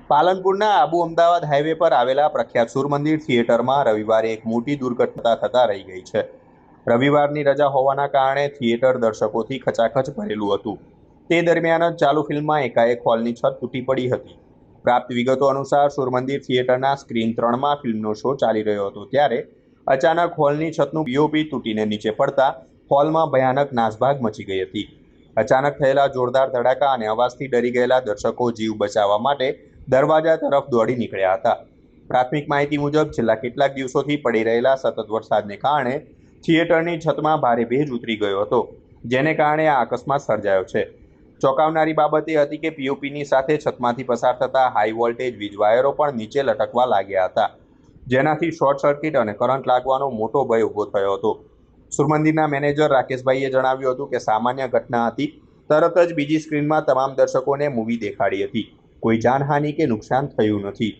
પાલનપુરના Abu Ahmedabad highway પર આવેલા પ્રખ્યાત સૂરમંદિર થિયેટરમાં રવિવારે એક મોટી દુર્ઘટના થતા રહી ગઈ છે. રવિવારની રજા હોવાના કારણે થિયેટર દર્શકોથી ખચાખચ ભરેલું હતું. તે દરમિયાન જ ચાલુ ફિલ્મમાં એકાએક હોલની છત તૂટી પડી હતી. પ્રાપ્ત વિગતો અનુસાર સૂરમંદિર થિયેટરના સ્ક્રીન 3માં ફિલ્મનો શો ચાલી રહ્યો હતો ત્યારે અચાનક હોલની છતનું પીઓપી તૂટીને નીચે પડતા હોલમાં ભયાનક નાસભાગ મચી ગઈ હતી. અચાનક થયેલા જોરદાર ધડાકા અને અવાજથી ડરી ગયેલા દર્શકો જીવ બચાવવા માટે દરવાજા તરફ દોડી નીકળ્યા હતા. પ્રાથમિક માહિતી મુજબ છેલ્લા કેટલાક દિવસોથી પડી રહેલા સતત વરસાદને કારણે થિયેટરની છતમાં ભારે ભેજ ઉતરી ગયો હતો, જેને કારણે આ અકસ્માત સર્જાયો છે. ચોંકાવનારી બાબત એ હતી કે પીઓપીની સાથે છતમાંથી પસાર થતા હાઈ વોલ્ટેજ વીજ વાયરો પણ નીચે લટકવા લાગ્યા હતા, જેનાથી શોર્ટ સર્કિટ અને કરંટ લાગવાનો મોટો ભય ઊભો થયો હતો. સૂરમંદિરના મેનેજર રાકેશભાઈએ જણાવ્યું હતું કે સામાન્ય ઘટના હતી. તરત જ બીજી સ્ક્રીનમાં તમામ દર્શકોને મૂવી દેખાડી હતી. કોઈ જાનહાનિ કે નુકસાન થયું નથી.